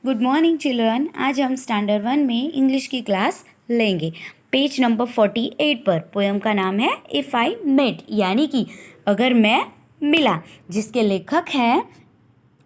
Good morning children. आज हम standard 1 में इंग्लिश की क्लास लेंगे। पेज नंबर 48 पर पोएम का नाम है इफ़ आई मेट, यानी कि अगर मैं मिला, जिसके लेखक हैं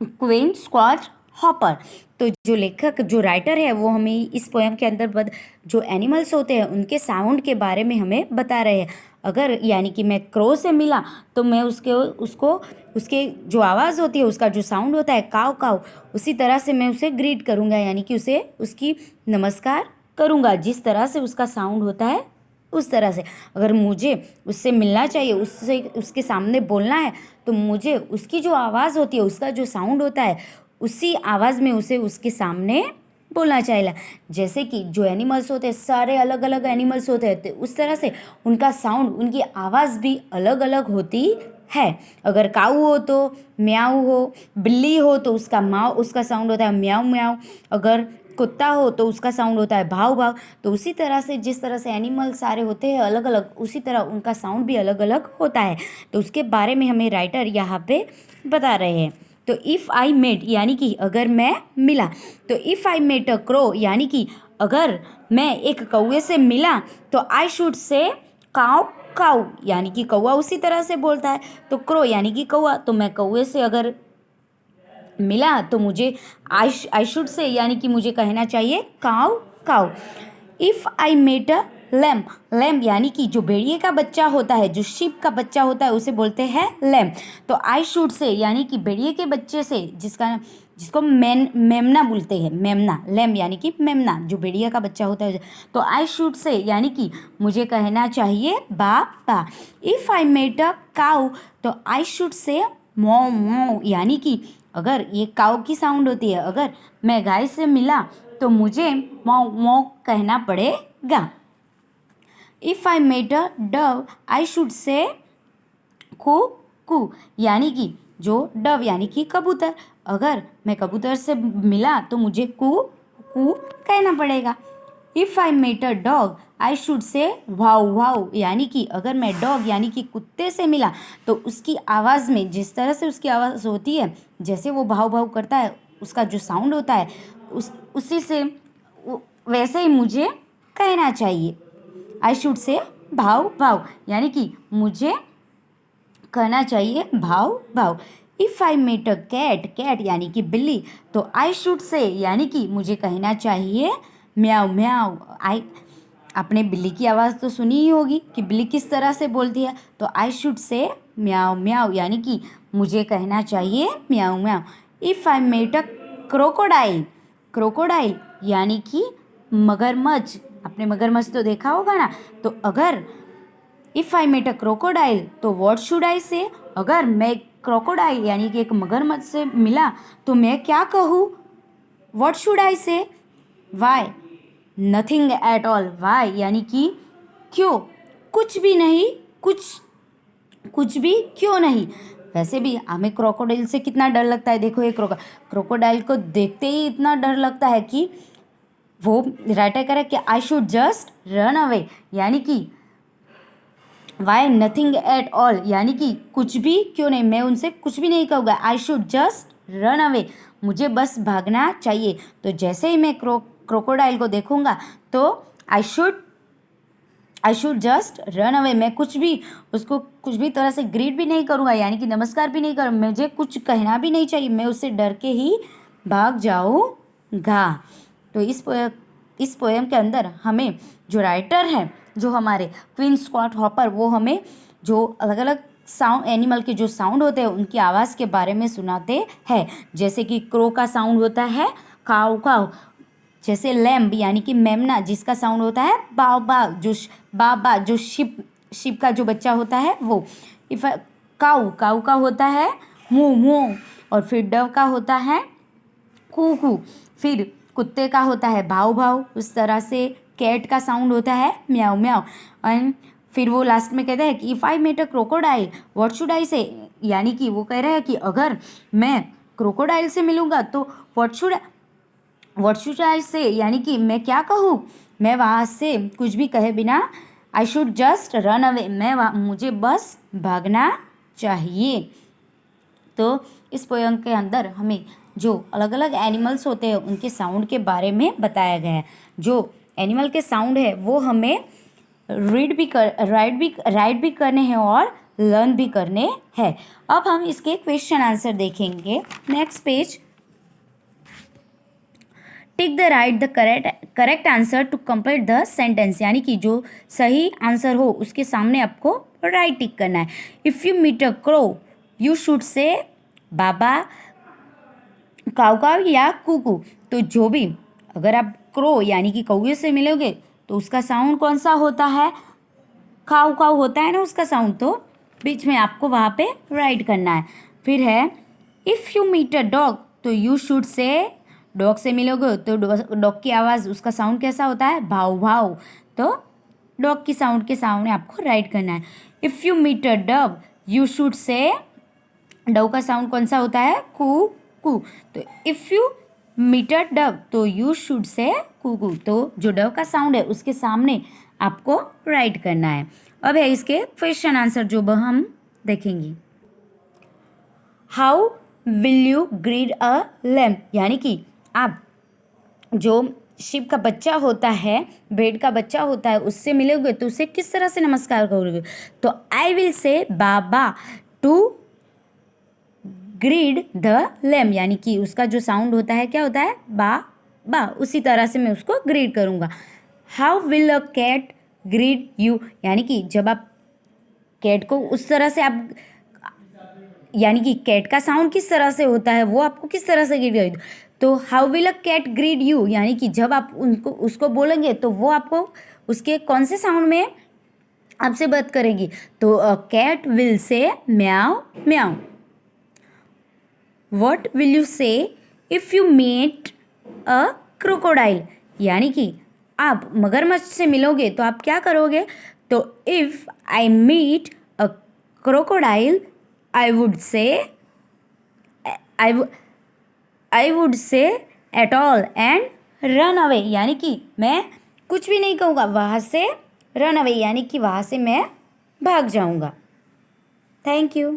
क्वीन स्कॉट हॉपर। तो जो लेखक, जो राइटर है, वो हमें इस पोएम के अंदर जो एनिमल्स होते हैं उनके साउंड के बारे में हमें बता रहे हैं। अगर यानी कि मैं क्रो से मिला तो मैं उसके जो आवाज़ होती है, उसका जो साउंड होता है काव काव, उसी तरह से मैं उसे ग्रीट करूँगा, यानी कि उसकी नमस्कार करूँगा। जिस तरह से उसका साउंड होता है उस तरह से अगर मुझे उससे मिलना चाहिए, उसके सामने बोलना है, तो मुझे उसकी जो आवाज़ होती है, उसका जो साउंड होता है, उसी आवाज़ में उसे उसके सामने बोलना चाहिए। जैसे कि जो एनिमल्स होते हैं, सारे अलग अलग एनिमल्स होते हैं, तो उस तरह से उनका साउंड, उनकी आवाज़ भी अलग अलग होती है। अगर काऊ हो तो म्याऊ हो, बिल्ली हो तो उसका साउंड होता है म्याऊ म्याऊ, अगर कुत्ता हो तो उसका साउंड होता है भाव भाव। तो उसी तरह से जिस तरह से एनिमल सारे होते हैं अलग अलग, उसी तरह उनका साउंड भी अलग अलग होता है। तो उसके बारे में हमें राइटर यहाँ पे बता रहे हैं। तो इफ़ आई मेट यानी कि अगर मैं मिला, तो if I met a crow यानी कि अगर मैं एक कौवे से मिला तो आई शुड से काऊ काऊ, यानी कि कौवा उसी तरह से बोलता है। तो क्रो यानी कि कौवा, तो मैं कौवे से अगर मिला तो मुझे आई शुड से यानी कि मुझे कहना चाहिए cow cow. If I met a lamp, lamp यानी कि जो भेड़िए का बच्चा होता है, जो शिप का बच्चा होता है, उसे बोलते हैं लैम्प। तो आई शुड से यानी कि भेड़िए के बच्चे से, जिसको मेमना बोलते हैं, मेमना, लैम्प यानी कि मेमना, जो भेड़िया का बच्चा होता है। तो आई शुड से यानी कि मुझे कहना चाहिए बा बा। इफ़ आई मेट अ काऊ तो आई शुड से मौ मौ, यानी कि अगर ये काऊ की साउंड होती है, अगर मैं गाय से मिला तो मुझे मौ मौ कहना पड़ेगा। If I met a dove I should say कू कू, यानी कि जो डव यानी कि कबूतर, अगर मैं कबूतर से मिला तो मुझे कू कू कहना पड़ेगा। If I met a dog I should say wow वाव, यानी कि अगर मैं डॉग यानी कि कुत्ते से मिला तो उसकी आवाज़ में, जिस तरह से उसकी आवाज़ होती है, जैसे वो भाव भाव करता है, उसका जो साउंड होता है, उसी से वैसे ही मुझे कहना चाहिए। आई शुड से भाव भाव, यानी कि मुझे कहना चाहिए भाव भाव। If I met a cat, cat यानी कि बिल्ली, तो आई शुड से यानी कि मुझे कहना चाहिए म्याऊ म्याऊ। आपने बिल्ली की आवाज़ तो सुनी ही होगी कि बिल्ली किस तरह से बोलती है। तो आई शुड से म्याऊ म्याऊ, यानी कि मुझे कहना चाहिए म्याऊ म्याऊ। If I met a crocodile, crocodile यानी कि मगरमच्छ, आपने मगरमच्छ तो देखा होगा ना। तो अगर if I met a crocodile तो व्हाट शुड आई से, अगर मैं क्रोकोडाइल यानी कि एक मगरमच्छ से मिला तो मैं क्या कहूँ, what should I say, why, nothing at all, why यानी कि क्यों, कुछ भी नहीं, कुछ भी क्यों नहीं। वैसे भी हमें क्रोकोडाइल से कितना डर लगता है। देखो ये क्रोकोडाइल को देखते ही इतना डर लगता है कि वो राइटर करे कि I should just run away, यानी कि वाई नथिंग एट ऑल, यानी कि कुछ भी क्यों नहीं, मैं उनसे कुछ भी नहीं कहूँगा। I should just run away, मुझे बस भागना चाहिए। तो जैसे ही मैं क्रोकोडाइल को देखूँगा तो I should just run away, मैं उसको कुछ भी तरह से ग्रीट भी नहीं करूँगा, यानी कि नमस्कार भी नहीं करूँ, मुझे कुछ कहना भी नहीं चाहिए, मैं उससे डर के ही भाग जाऊँगा। तो इस पोएम के अंदर हमें जो राइटर हैं, जो हमारे क्वीन स्कॉट हॉपर, वो हमें जो अलग अलग साउंड, एनिमल के जो साउंड होते हैं उनकी आवाज़ के बारे में सुनाते हैं। जैसे कि क्रो का साउंड होता है काऊ काऊ, जैसे लैम्ब यानी कि मेमना, जिसका साउंड होता है बाव बाव, बा जो शिप का जो बच्चा होता है वो। इफ काऊ का होता है मुँह मुँह, और फिर डव का होता है कू कू, फिर कुत्ते का होता है भाव भाव, उस तरह से कैट का साउंड होता है म्याऊ म्याऊ। एंड फिर वो लास्ट में कहते हैं कि if I met a crocodile what should I say, यानी कि वो कह रहे हैं कि अगर मैं क्रोकोडाइल से मिलूँगा तो व्हाट शुड आई से, यानी कि मैं क्या कहूँ, मैं वहाँ से कुछ भी कहे बिना I should just run away, मुझे बस भागना चाहिए। तो इस पोयम के अंदर हमें जो अलग अलग एनिमल्स होते हैं उनके साउंड के बारे में बताया गया है। जो एनिमल के साउंड है वो हमें राइट भी करने हैं और लर्न भी करने हैं। अब हम इसके क्वेश्चन आंसर देखेंगे। Next page. Tick the right the correct answer to complete the sentence, यानी कि जो सही आंसर हो उसके सामने आपको राइट टिक करना है। If you meet a crow you should say बाबा, काऊ काऊ या कुकू। तो जो भी, अगर आप क्रो यानी कि कौवे से मिलोगे तो उसका साउंड कौन सा होता है? काऊ काऊ होता है ना उसका साउंड, तो बीच में आपको वहाँ पे राइट करना है। फिर है if you meet a dog तो यू शुड से, डॉग से मिलोगे तो डॉग की आवाज़, उसका साउंड कैसा होता है? भाव भाव। तो डॉग की साउंड के सामने आपको राइट करना है। If you meet a dove you should say, dove का साउंड कौन सा होता है? कू कू। तो if you meet a dove तो यू शुड से कू कू। तो जो डव का साउंड है उसके सामने आपको राइट करना है। अब है इसके क्वेश्चन आंसर जो हम देखेंगे। How will you greet a lamp, यानी कि आप जो शिप का बच्चा होता है, भेड़ का बच्चा होता है, उससे मिलोगे तो उसे किस तरह से नमस्कार करोगे? तो आई विल से बाबा टू ग्रीड द लैम्प, यानी कि उसका जो साउंड होता है क्या होता है? बा बा। उसी तरह से मैं उसको ग्रीड करूँगा। How will a cat greet you, यानी कि जब आप कैट को उस तरह से आप, यानी कि कैट का साउंड किस तरह से होता है वो आपको किस तरह से ग्रीड करेगी। तो how will a cat greet you, यानी कि जब आप उसको बोलेंगे तो वो आपको उसके कौन से साउंड में आपसे बात करेगी? तो कैट विल से म्याओ म्याओ। What will you say if you meet a crocodile, यानी कि आप मगरमच्छ से मिलोगे तो आप क्या करोगे? तो if I meet a crocodile I would say, I would say at all and run away, यानी कि मैं कुछ भी नहीं कहूँगा, वहाँ से रन अवे, यानी कि वहाँ से मैं भाग जाऊँगा। Thank you.